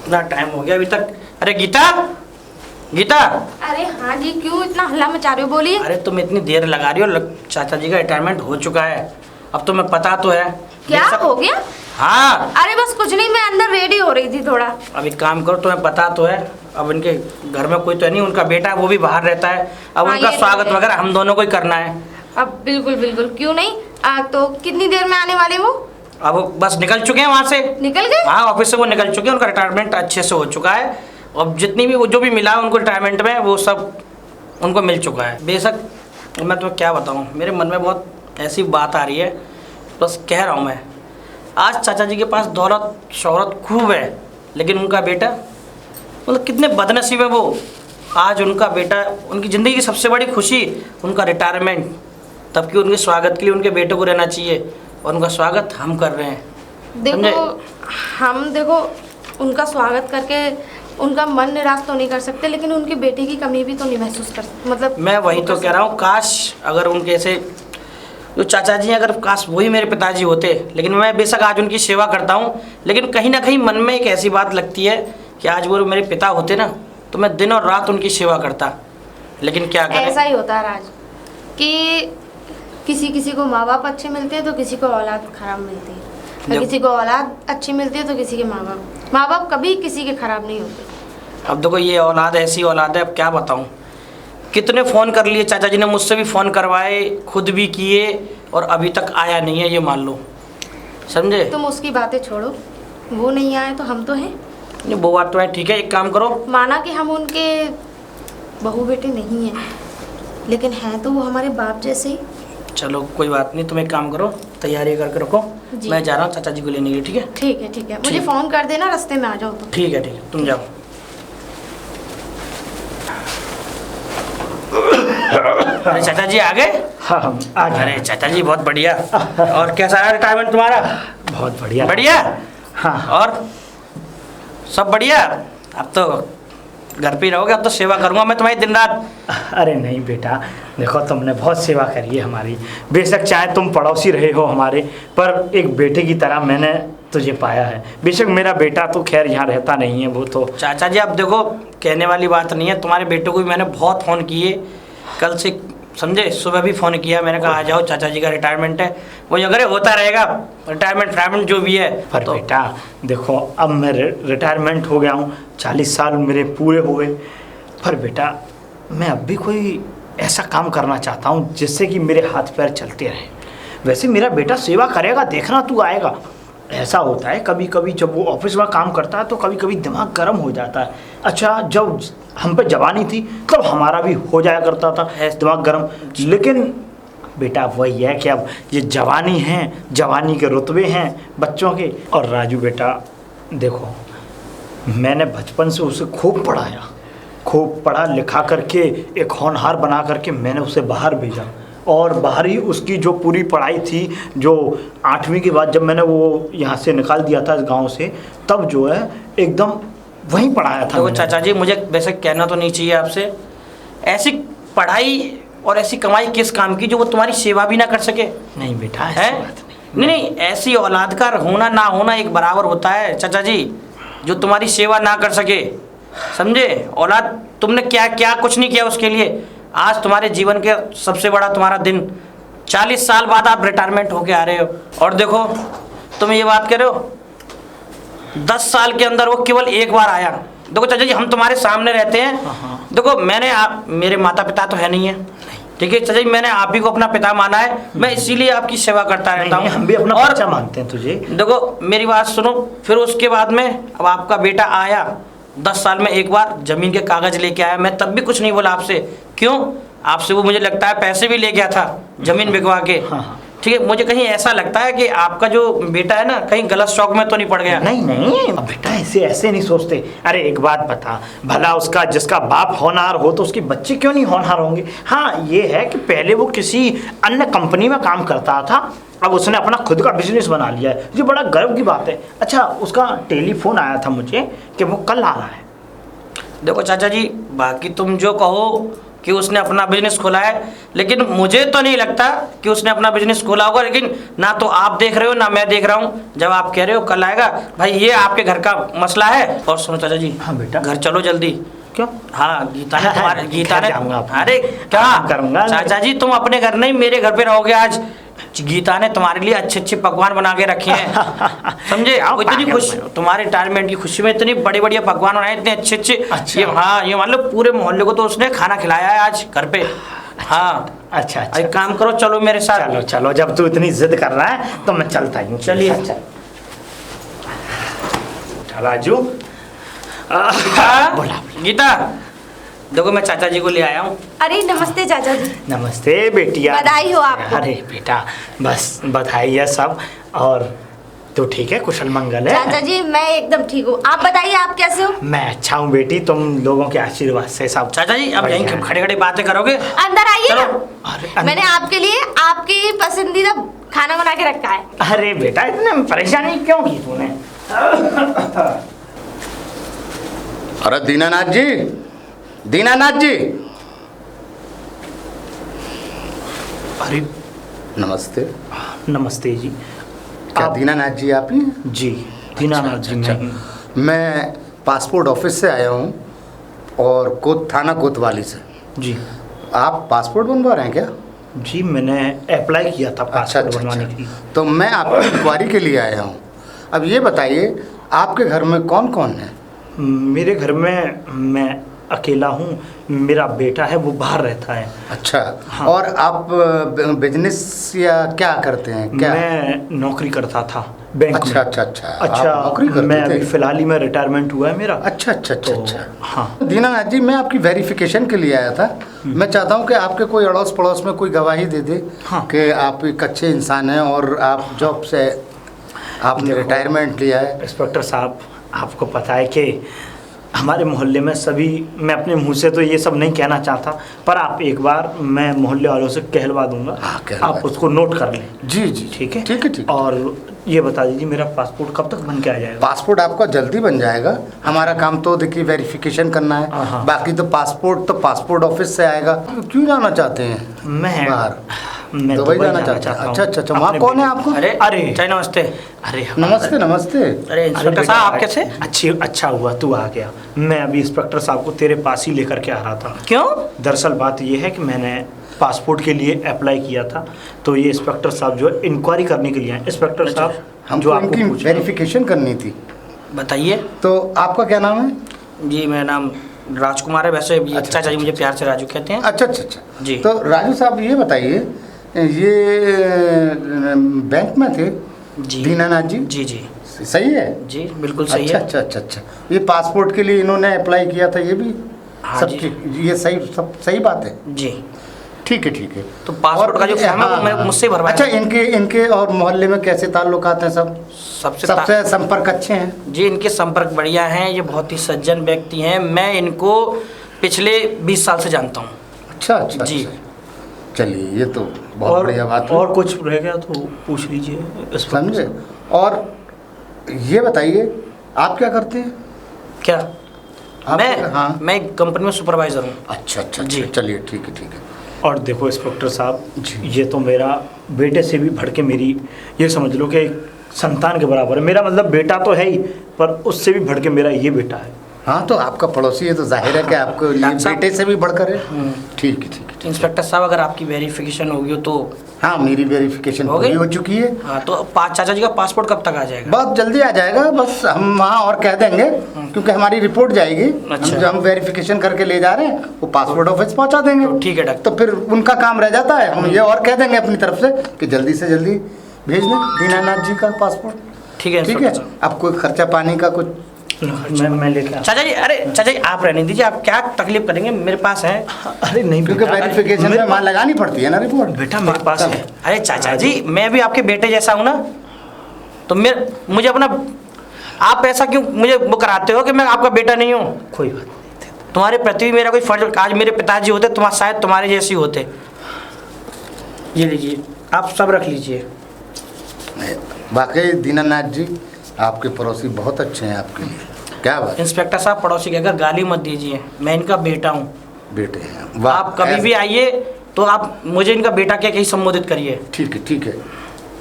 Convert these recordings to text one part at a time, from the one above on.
इतना टाइम हो गया अभी तक। अरे गीता, गीता। अरे हाँ जी, क्यों इतना हल्ला मचा रहे हो, बोलिए। अरे तुम इतनी देर लगा रही हो, चाचा जी का रिटायरमेंट हो चुका है, अब तुम्हें पता तो है। क्या हो गया? हाँ। अरे बस कुछ नहीं, मैं अंदर रेडी हो रही थी थोड़ा। अब एक काम करो, तुम्हें पता तो है, अब इनके घर में कोई तो नहीं, उनका बेटा है वो भी बाहर रहता है, अब हाँ, उनका ये स्वागत तो है। वगैरह हम दोनों को ही करना है। अब बिल्कुल बिल्कुल, क्यों नहीं। तो कितनी देर में आने वाले वो? अब वो बस निकल चुके हैं वहाँ से। निकल गए? हाँ, ऑफिस से वो निकल चुके हैं, उनका रिटायरमेंट अच्छे से हो चुका है। अब जितनी भी वो जो भी मिला है उनको रिटायरमेंट में, वो सब उनको मिल चुका है। बेशक मैं तो क्या बताऊँ, मेरे मन में बहुत ऐसी बात आ रही है, बस कह रहा हूँ मैं। आज चाचा जी के पास दौलत शोहरत खूब है, लेकिन उनका बेटा, मतलब कितने बदनसीब है वो। आज उनका बेटा, उनकी ज़िंदगी की सबसे बड़ी खुशी उनका रिटायरमेंट, तब कि उनके स्वागत के लिए उनके बेटे को रहना चाहिए, और उनका स्वागत हम कर रहे हैं। देखो उनका स्वागत करके उनका मन निराश तो नहीं कर सकते, लेकिन उनके बेटे की कमी भी तो नहीं महसूस कर सकते। मतलब मैं वही तो कह रहा हूँ, काश अगर उनके ऐसे जो चाचा जी अगर काश वही मेरे पिताजी होते। लेकिन मैं बेशक आज उनकी सेवा करता हूँ, लेकिन कहीं ना कहीं मन में एक ऐसी बात लगती है कि आज वो मेरे पिता होते ना, तो मैं दिन और रात उनकी सेवा करता। लेकिन क्या करें, ऐसा ही होता है राज, कि किसी किसी को माँ बाप अच्छे मिलते हैं तो किसी को औलाद खराब मिलती है, और किसी को औलाद अच्छी मिलती है तो किसी के माँ बाप कभी किसी के खराब नहीं होते। अब देखो ये औलाद ऐसी औलाद है, अब क्या बताऊँ। कितने फ़ोन कर लिए चाचा जी ने, मुझसे भी फ़ोन करवाए, खुद भी किए, और अभी तक आया नहीं है, ये मान लो, समझे। तुम उसकी बातें छोड़ो, वो नहीं आए तो हम तो हैं। नहीं वो बात तो है, ठीक है, एक काम करो। माना कि हम उनके बहू बेटे नहीं हैं, लेकिन हैं तो वो हमारे बाप जैसे ही। चलो कोई बात नहीं, तुम एक काम करो, तैयारी करके रखो, मैं जा रहा हूँ चाचा जी को लेने के लिए, ठीक है। ठीक है ठीक है, मुझे फ़ोन कर देना, रास्ते में आ जाओ तो। ठीक है, तुम जाओ। अरे चाचा जी आ गए? हाँ हम आ गए। अरे चाचा जी बहुत बढ़िया। और कैसा है रिटायरमेंट तुम्हारा? बहुत बढ़िया। बढ़िया। हाँ। और सब बढ़िया। अब तो घर पे ही रहोगे, अब तो सेवा करूँगा मैं तुम्हारी दिन रात। अरे नहीं बेटा, देखो तुमने बहुत सेवा करी है हमारी, बेशक चाहे तुम पड़ोसी रहे हो हमारे, पर एक बेटे की तरह मैंने तुझे पाया है। बेशक मेरा बेटा तो खैर यहाँ रहता नहीं है, वो तो। चाचा जी अब देखो, कहने वाली बात नहीं है, तुम्हारे बेटे को भी मैंने बहुत फ़ोन किए, कल से समझे, सुबह भी फ़ोन किया मैंने, कहा आ जाओ चाचा जी का रिटायरमेंट है। वो अगर होता रहेगा रिटायरमेंट जो भी है। पर तो बेटा देखो, अब मैं रिटायरमेंट हो गया हूँ, 40 साल मेरे पूरे हुए, पर बेटा मैं अब भी कोई ऐसा काम करना चाहता हूँ जिससे कि मेरे हाथ पैर चलते रहें। वैसे मेरा बेटा सेवा करेगा, देखना तू आएगा। ऐसा होता है कभी कभी जब वो ऑफिस में काम करता है तो कभी कभी दिमाग गर्म हो जाता है। अच्छा, जब हम पे जवानी थी तब हमारा भी हो जाया करता था दिमाग गर्म, लेकिन बेटा वही है कि अब ये जवानी है, जवानी के रुतबे हैं बच्चों के। और राजू बेटा देखो, मैंने बचपन से उसे खूब पढ़ाया, खूब पढ़ा लिखा करके एक होनहार बना करके मैंने उसे बाहर भेजा, और बाहर ही उसकी जो पूरी पढ़ाई थी, जो 8वीं के बाद जब मैंने वो यहाँ से निकाल दिया था इस गांव से, तब जो है एकदम वहीं पढ़ाया था। तो चाचा जी मुझे वैसे कहना तो नहीं चाहिए आपसे, ऐसी पढ़ाई और ऐसी कमाई किस काम की जो वो तुम्हारी सेवा भी ना कर सके। नहीं बेटा, है नहीं, ऐसी औलाद का होना ना होना एक बराबर होता है चाचा जी, जो तुम्हारी सेवा ना कर सके, समझे। औलाद तुमने क्या क्या कुछ नहीं किया उसके लिए। आज तुम्हारे जीवन के सबसे बड़ा तुम्हारा दिन, 40 साल बाद आप रिटायरमेंट होके आ रहे हो, और देखो तुम ये बात कर रहे हो 10 साल के अंदर वो केवल एक बार आया। देखो चाचा जी, हम तुम्हारे सामने रहते हैं, देखो मैंने मेरे माता पिता तो है नहीं है, ठीक है चाचा जी, मैंने आप ही को अपना पिता माना है, मैं इसीलिए आपकी सेवा करता रहता हूँ। हम भी अपना बच्चा मानते हैं तुझे। देखो मेरी बात सुनो, फिर उसके बाद में अब आपका बेटा आया 10 साल में एक बार ज़मीन के कागज़ लेके आया, मैं तब भी कुछ नहीं बोला आपसे। क्यों? आपसे वो मुझे लगता है पैसे भी ले गया था ज़मीन बिकवा के। हाँ। ठीक है, मुझे कहीं ऐसा लगता है कि आपका जो बेटा है ना, कहीं गलत शौक में तो नहीं पड़ गया। नहीं बेटा, ऐसे नहीं सोचते। अरे एक बात बता, भला उसका जिसका बाप होनहार हो तो उसके बच्चे क्यों नहीं होनहार होंगे। हाँ ये है कि पहले वो किसी अन्य कंपनी में काम करता था, अब उसने अपना खुद का बिजनेस बना लिया है, ये बड़ा गर्व की बात है। अच्छा, उसका टेलीफोन आया था मुझे कि वो कल आ रहा है। देखो चाचा जी, बाकी तुम जो कहो कि उसने अपना बिजनेस खोला है, लेकिन मुझे तो नहीं लगता कि उसने अपना बिजनेस खोला होगा। लेकिन ना तो आप देख रहे हो ना मैं देख रहा हूँ। जब आप कह रहे हो कल आएगा, भाई ये आपके घर का मसला है। और सुनो चाचा जी, हाँ बेटा। घर चलो जल्दी। क्यों? हाँ, गीता ने तुम्हारे गीता ने जाऊंगा आप। अरे क्या करूंगा चाचा जी, तुम अपने घर नहीं मेरे घर पे रहोगे आज। गीता ने तुम्हारे लिए अच्छे अच्छे पकवान बना के रखे हैं, समझे? वो इतनी खुश, तुम्हारे रिटायरमेंट की खुशी में इतनी बड़ी बढ़िया पकवान बनाए, इतने अच्छे अच्छे। अच्छा। ये हाँ, ये मान लो पूरे मोहल्ले को तो उसने खाना खिलाया है आज घर पे। हाँ अच्छा अच्छा। एक काम करो, चलो मेरे साथ। चलो चलो, जब तू इतनी जिद कर रहा है तो मैं चलता ही हूँ। चलिए। अच्छा राजू। गीता, गीता देखो मैं चाचा जी को ले आया हूँ। अरे नमस्ते चाचा जी। नमस्ते बेटिया। बधाई हो आपको। अरे बेटा, बस बधाई है सब। और तू ठीक है? कुशल मंगल है? चाचा जी मैं एकदम ठीक हूँ, आप बताइए आप कैसे हो? मैं अच्छा हूँ बेटी, तुम लोगों के आशीर्वाद से सब। चाचा जी अब बढ़िया यहीं है। खड़े खड़े बातें करोगे? अंदर आइए चलो। ना। अरे मैंने आपके लिए आपकी पसंदीदा खाना बना के रखा है। अरे बेटा, इतने परेशानी क्यों की तूने? अरे दीनानाथ जी, दीनानाथ जी। अरे नमस्ते। नमस्ते जी। क्या दीनानाथ जी आप ही हैं? जी दीनानाथ जी अच्छा, मैं ही। मैं पासपोर्ट ऑफिस से आया हूँ और थाना कोतवाली से। जी। आप पासपोर्ट बनवा रहे हैं क्या? जी मैंने अप्लाई किया था पासपोर्ट बनवाने के लिए। तो मैं आपकी इंक्वायरी के लिए आया हूँ। अब ये बताइए आपके घर में कौन कौन है? मेरे घर में मैं अकेला हूँ, मेरा बेटा है वो बाहर रहता है। अच्छा। हाँ। और आप बिजनेस या क्या करते हैं क्या? मैं नौकरी करता था बैंक में। अच्छा अच्छा अच्छा। अच्छा, आप नौकरी करते मैं थे? अभी फिलहाल ही में रिटायरमेंट हुआ है मेरा। अच्छा अच्छा अच्छा तो, अच्छा। हाँ। दीनानाथ जी, मैं आपकी वेरिफिकेशन के लिए आया था। मैं चाहता हूँ कि आपके कोई अड़ोस पड़ोस में कोई गवाही दे दे हाँ। कि आप एक अच्छे इंसान हैं और आप जॉब से आपने देखो, रिटायरमेंट लिया है। इंस्पेक्टर साहब, आपको पता है कि हमारे मोहल्ले में सभी, मैं अपने मुंह से तो ये सब नहीं कहना चाहता, पर आप एक बार, मैं मोहल्ले वालों से कहलवा दूंगा। हाँ, कहलवा आप उसको नोट कर लें। जी जी ठीक है? ठीक है ठीक है। और ये बता दीजिए मेरा पासपोर्ट कब तक बन के आ जाएगा? पासपोर्ट आपका जल्दी बन जाएगा। हमारा काम तो देखिए वेरिफिकेशन करना है। हाँ। बाकी तो पासपोर्ट ऑफिस से आएगा। क्यों जाना चाहते हैं मैं बाहर? मैं दुबई दुबई जाना चाहते हैं? हूँ। अच्छा अच्छा अच्छा। वहाँ अपने कौन है बेटे- आपको? अरे अरे। चाचा नमस्ते। अरे नमस्ते नमस्ते। अरे इंस्पेक्टर बेटा, साहब आप कैसे? अच्छा हुआ तू आ गया। मैं अभी इंस्पेक्टर साहब को तेरे पास ही लेकर के आ रहा था। क्यों? दरअसल बात यह है कि मैंने पासपोर्ट के लिए अप्लाई किया था, तो ये इंस्पेक्टर साहब जो है इंक्वायरी करने के लिए आए। इंस्पेक्टर साहब जो हमको आपको इनकी पूछ रहे हैं। वेरिफिकेशन करनी थी। बताइए। तो आपका क्या नाम है? जी मेरा नाम राजकुमार है, वैसे ये अच्छा, चाचा जी मुझे प्यार से राजू कहते हैं। अच्छा अच्छा अच्छा। जी। तो राजू साहब ये बताइए, ये बैंक में थे जी दीनानाथ जी? जी जी सही है? जी बिल्कुल सही अच्छा है। अच्छा अच्छा अच्छा। ये पासपोर्ट के लिए इन्होंने अप्लाई किया था, ये भी हाँ सब जी। ठीक, ये सब सही बात है। जी ठीक है ठीक है। तो पासपोर्ट का जो फॉर्म है वो मैंने मुझसे भरवाया। अच्छा, इनके और मोहल्ले में कैसे ताल्लुकात हैं सब? सबसे सबसे संपर्क अच्छे हैं? जी इनके संपर्क बढ़िया हैं, ये बहुत ही सज्जन व्यक्ति हैं। मैं इनको पिछले 20 साल से जानता हूँ। अच्छा अच्छा जी। अच्छा। चलिए, ये तो बहुत बढ़िया बात है। और कुछ रह गया तो पूछ लीजिए इंस्पेक्टर समझे? साहब। और ये बताइए आप क्या करते हैं? क्या? आप? मैं हाँ। मैं कंपनी में सुपरवाइजर हूँ। अच्छा अच्छा जी। अच्छा, चलिए ठीक है ठीक है। और देखो इंस्पेक्टर साहब, जी। ये तो मेरा बेटे से भी बढ़ के मेरी, ये समझ लो कि एक संतान के बराबर है। मेरा मतलब बेटा तो है ही, पर उससे भी बढ़ के मेरा ये बेटा है। हाँ, तो आपका पड़ोसी है तो जाहिर है कि आपको ये डॉक्टर साहब। बेटे से भी बढ़कर है। ठीक है ठीक है। तो इंस्पेक्टर साहब अगर आपकी वेरिफिकेशन होगी हो तो हाँ, मेरी वेरिफिकेशन हो गई? पूरी हो चुकी है। हाँ, तो चाचा जी का पासपोर्ट कब तक आ जाएगा? बहुत जल्दी आ जाएगा, बस हम वहाँ और कह देंगे, क्योंकि हमारी रिपोर्ट जाएगी। अच्छा। जो हम वेरिफिकेशन करके ले जा रहे हैं वो पासपोर्ट ऑफिस पहुँचा देंगे। तो ठीक है डॉक्टर। तो फिर उनका काम रह जाता है। हम ये और कह देंगे अपनी तरफ से कि जल्दी से जल्दी भेज दें दीनानाथ जी का पासपोर्ट। ठीक है ठीक है। इंस्पेक्टर साहब। अब कोई खर्चा पानी का कुछ? मैं लेके आता चाचा जी, अरे चाचा जी आप रहने दीजिए, आप क्या तकलीफ करेंगे, मेरे पास है। हूँ। अरे नहीं क्योंकि बेटा, वेरिफिकेशन में वहाँ लगानी पड़ती है ना रिपोर्ट। बेटा मेरे पास है। अरे चाचा जी मैं भी आपके बेटे जैसा हूँ ना, तो मुझे अपना, आप ऐसा क्यों मुझे वो कराते हो कि मैं आपका बेटा नहीं हूँ? कोई बात नहीं। तुम्हारे प्रति भी मेरा कोई फर्ज, आज मेरे पिताजी होते तुम्हारे शायद तुम्हारे जैसे ही होते। ये लीजिए, आप सब रख लीजिए। वाकई दीनानाथ जी आपके पड़ोसी बहुत अच्छे हैं आपके लिए। क्या बात? इंस्पेक्टर साहब पड़ोसी कहकर गाली मत दीजिए, मैं इनका बेटा हूँ। बेटे हैं। वाह, आप कभी भी आइए तो आप मुझे इनका बेटा क्या कहीं संबोधित करिए। ठीक है।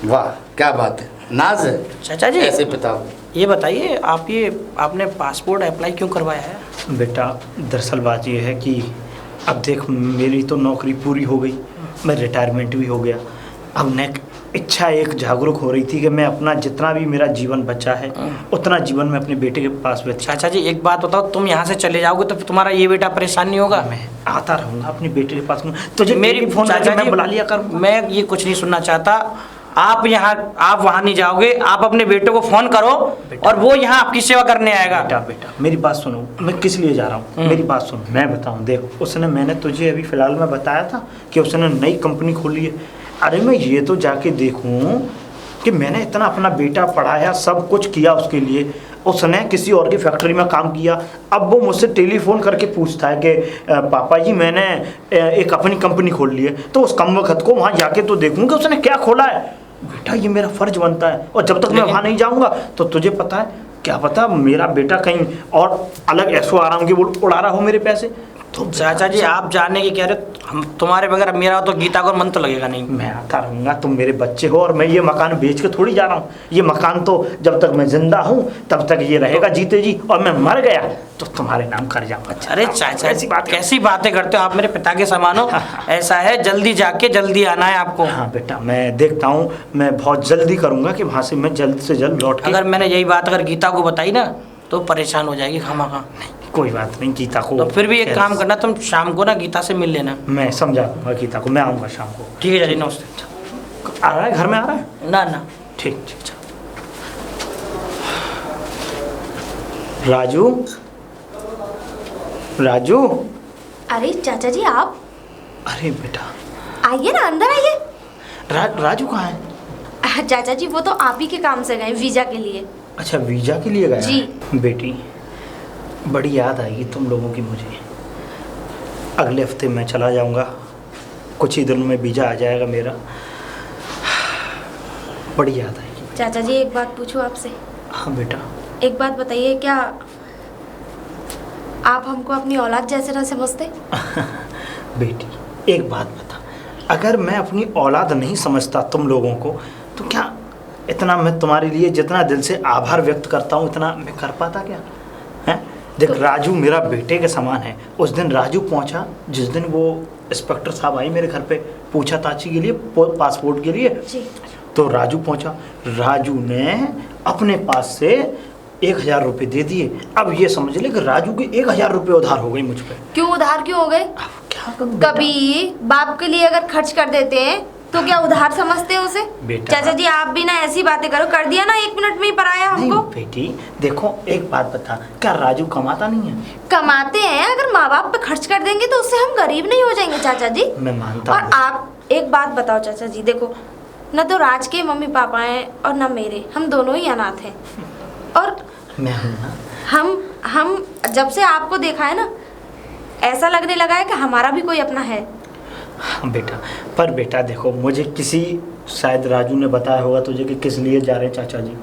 वाह, क्या बात है, नाज है चाचा जी, ऐसे पिता को। ये बताइए आपने पासपोर्ट अप्लाई क्यों करवाया है? बेटा दरअसल बात ये है कि अब देख, मेरी तो नौकरी पूरी हो गई, मैं रिटायरमेंट भी हो गया। अब नेक इच्छा एक जागरूक हो रही थी कि मैं अपना जितना भी मेरा जीवन बचा है उतना जीवन में अपने बेटे के पास व्यतीत। चाचा जी एक बात बताओ, तुम यहाँ से चले जाओगे तो तुम्हारा ये बेटा परेशान नहीं होगा? मैं आता रहूँगा अपने बेटे के पास। तुझे मेरी फोन चाचा करके मैं जी, बुला लिया कर। मैं ये कुछ नहीं सुनना चाहता। आप वहाँ नहीं जाओगे, आप अपने बेटे को फोन करो और वो यहाँ आपकी सेवा करने आएगा। बेटा मेरी बात सुनो, मैं किस लिए जा रहा हूँ, मेरी बात सुनो, मैं बताऊँ। देख, मैंने तुझे अभी फिलहाल में बताया था कि उसने नई कंपनी खोली है। अरे मैं ये तो जाके देखूँ कि मैंने इतना अपना बेटा पढ़ाया, सब कुछ किया उसके लिए, उसने किसी और की फैक्ट्री में काम किया। अब वो मुझसे टेलीफोन करके पूछता है कि पापा जी मैंने एक अपनी कंपनी खोल ली है। तो उस कम वक्त को वहाँ जाके तो देखूँ कि उसने क्या खोला है। बेटा ये मेरा फर्ज बनता है, और जब तक मैं वहाँ नहीं जाऊँगा तो तुझे पता है, क्या पता मेरा बेटा कहीं और अलग ऐशो आराम की उड़ा रहा हो मेरे पैसे। तो चाचा जी आप जानने की कह रहे हो, हम तुम्हारे बगैर मेरा तो गीता को मन तो लगेगा नहीं। मैं आता रहूँगा, तुम मेरे बच्चे हो, और मैं ये मकान बेच के थोड़ी जा रहा हूँ। ये मकान तो जब तक मैं जिंदा हूँ तब तक ये रहेगा जीते जी, और मैं मर गया तो तुम्हारे नाम कर जाऊँगा। अरे चाचा ऐसी बात कैसी बातें करते हो आप, मेरे पिता के समान हो। ऐसा है जल्दी जाके जल्दी आना है आपको। हाँ बेटा मैं देखता हूँ, मैं बहुत जल्दी करूँगा कि वहाँ से मैं जल्द से जल्द लौट के। अगर मैंने यही बात अगर गीता को बताई ना तो परेशान हो जाएगी खामखा। कोई बात नहीं, गीता को तो फिर भी एक काम करना, तुम शाम को ना गीता से मिल लेना। मैं समझा दूंगा गीता को, मैं आऊँगा शाम को। ठीक है चाची, नमस्ते। आ रहा है, घर में आ रहा है? ना ठीक। राजू, अरे चाचा जी आप अरे बेटा आइए ना, अंदर आइए। राजू कहाँ है? चाचा जी वो तो आप ही के काम से गए वीजा के लिए। अच्छा वीजा के लिए गया जी। है? बेटी बड़ी याद आएगी तुम लोगों की मुझे। अगले हफ्ते मैं चला जाऊंगा, कुछ ही दिनों में वीजा आ जाएगा मेरा। बड़ी याद आएगी। चाचा जी एक बात पूछूं आपसे? हाँ बेटा। एक बात बताइए, क्या आप हमको अपनी औलाद जैसे ना समझते? बेटी एक बात बता, अगर मैं अपनी औलाद नहीं समझता तुम लोगों को, तो क्या इतना मैं तुम्हारे लिए जितना दिल से आभार व्यक्त करता हूँ इतना मैं कर पाता क्या? हैं? देख राजू मेरा बेटे के समान है। उस दिन राजू पहुंचा, जिस दिन वो इंस्पेक्टर साहब आई मेरे घर पे पूछताछ के लिए, पासपोर्ट के लिए जी। तो राजू पहुंचा, राजू ने अपने पास से 1000 रुपये दे दिए। अब ये समझ ले कि राजू के 1000 रुपये उधार हो गए मुझ पे। क्यों उधार क्यों हो गए? क्या करूं बेटा? कभी बाप के लिए अगर खर्च कर देते हैं तो क्या उधार समझते हैं उसे? बेटा चाचा जी आप भी ना ऐसी बातें करो, कर दिया ना 1 मिनट में ही पराया नहीं हमको। बेटी देखो, एक बात बता, क्या राजू कमाता नहीं है? कमाते हैं, अगर माँ बाप पे खर्च कर देंगे तो उससे हम गरीब नहीं हो जाएंगे चाचा जी। मैं मानता और हूँ। आप एक बात बताओ चाचा जी, देखो न तो राज के मम्मी पापा हैं और न मेरे, हम दोनों ही अनाथ हैं। और मैं हूँ ना। हम जब से आपको देखा है ना, ऐसा लगने लगा है कि हमारा भी कोई अपना है। हाँ बेटा, पर बेटा देखो, मुझे किसी शायद राजू ने बताया होगा तुझे कि किस लिए जा रहे हैं चाचा जी,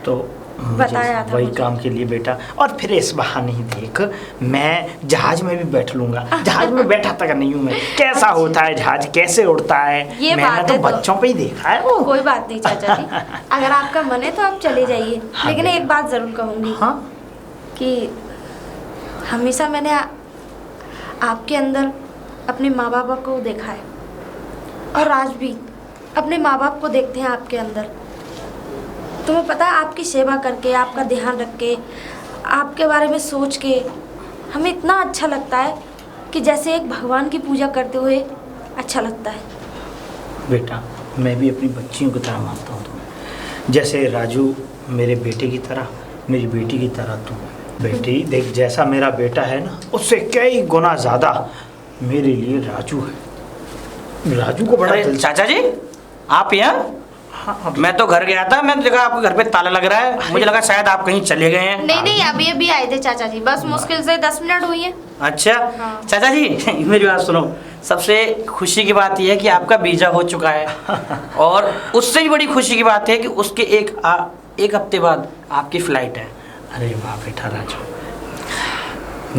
तो बताया था वही मुझे। काम के लिए बेटा। और फिर इस बहाने ही देख, मैं जहाज में भी बैठ लूंगा। जहाज में बैठा तक नहीं हूँ मैं, कैसा होता है जहाज, कैसे उड़ता है, ये मैंने बात तो है तो। बच्चों पे ही देखा है वो। कोई बात नहीं चाचा जी, अगर आपका मन है तो आप चले जाइए। हाँ लेकिन बेटा। एक बात जरूर कहूँगी हाँ कि हमेशा मैंने आपके अंदर अपने माँ बाप को देखा है, और आज भी अपने माँ बाप को देखते हैं आपके अंदर। तुम्हें पता है, आपकी सेवा करके, आपका ध्यान रख के, आपके बारे में सोच के हमें इतना अच्छा लगता है कि जैसे एक भगवान की पूजा करते हुए अच्छा लगता है। बेटा मैं भी अपनी बच्चियों की तरह मानता हूँ तुम्हें, जैसे राजू मेरे बेटे की तरह, मेरी बेटी की तरह तुम। बेटी देख, जैसा मेरा बेटा है ना, उससे कई गुना ज़्यादा मेरे लिए राजू है। राजू को बड़ा अरे दिल से- चाचा जी आप यहाँ? हाँ, मैं तो घर गया था, मैंने देखा आपके घर पे ताला लग रहा है, मुझे लगा शायद आप कहीं चले गए हैं। नहीं अभी आए थे चाचा जी, बस मुश्किल से 10 मिनट हुई है। अच्छा हाँ। चाचा जी मेरी बात सुनो, सबसे खुशी की बात यह है कि आपका वीजा हो चुका है, और उससे भी बड़ी खुशी की बात है कि उसके एक हफ्ते बाद आपकी फ्लाइट है। अरे वाह बेटा राजू,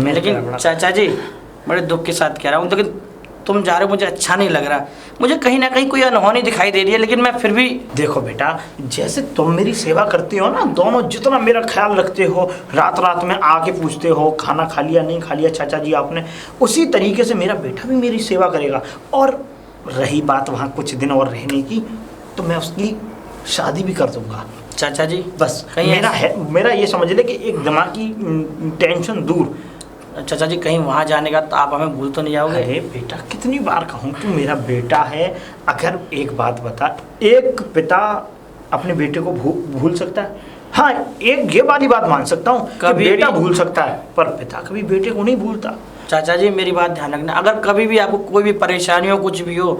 लेकिन चाचा जी बड़े दुख के साथ कह रहा हूँ, लेकिन तुम जा रहे हो मुझे अच्छा नहीं लग रहा। मुझे कहीं ना कहीं कोई अनहोनी दिखाई दे रही है, लेकिन मैं फिर भी। देखो बेटा, जैसे तुम मेरी सेवा करती हो ना, दोनों जितना मेरा ख्याल रखते हो, रात रात में आके पूछते हो खाना खा लिया नहीं खा लिया चाचा जी आपने, उसी तरीके से मेरा बेटा भी मेरी सेवा करेगा। और रही बात वहाँ कुछ दिन और रहने की, तो मैं उसकी शादी भी कर दूंगा चाचा जी बस। कहीं मेरा ये समझ ले कि एक दिमागी टेंशन दूर। चाचा जी कहीं वहाँ जाने का तो आप हमें भूल तो नहीं जाओगे? अरे बेटा, कितनी बार कहूँ, तू मेरा बेटा है। अगर एक बात बता, एक पिता अपने बेटे को भूल सकता है? हाँ, एक ये वाली बात मान सकता हूँ कि बेटा भूल सकता है, पर पिता कभी बेटे को नहीं भूलता। चाचा जी मेरी बात ध्यान रखना, अगर कभी भी आपको कोई भी परेशानी हो, कुछ भी हो,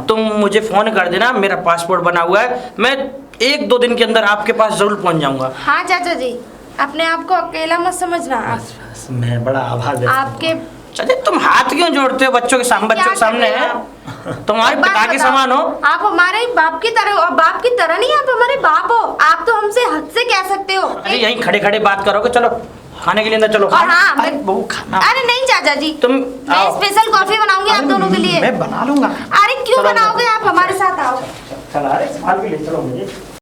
तुम मुझे फ़ोन कर देना। मेरा पासपोर्ट बना हुआ है, मैं 1-2 दिन के अंदर आपके पास ज़रूर पहुंच जाऊंगा। हाँ चाचा जी, अपने आप को अकेला मत समझना। बस मैं बड़ा आभार व्यक्त आपके चाचा तुम हाथ क्यों जोड़ते हो बच्चों के सामने है? तुम्हारे पिता के समान हो आप, हमारे बाप की तरह। और बाप की तरह नहीं, आप हमारे बाप हो। आप तो हमसे हद से कह सकते हो। अरे यहीं खड़े खड़े बात करोगे? चलो खाने के लिए अंदर चलो। और हाँ, अरे बहू खाना। अरे नहीं चाचा जी, तुम मैं स्पेशल कॉफी बनाऊंगी आप दोनों के लिए। मैं बना लूंगा। अरे क्यों बनाओगे, आप हमारे साथ आओ। चल अरे संभाल के ले चलो मुझे।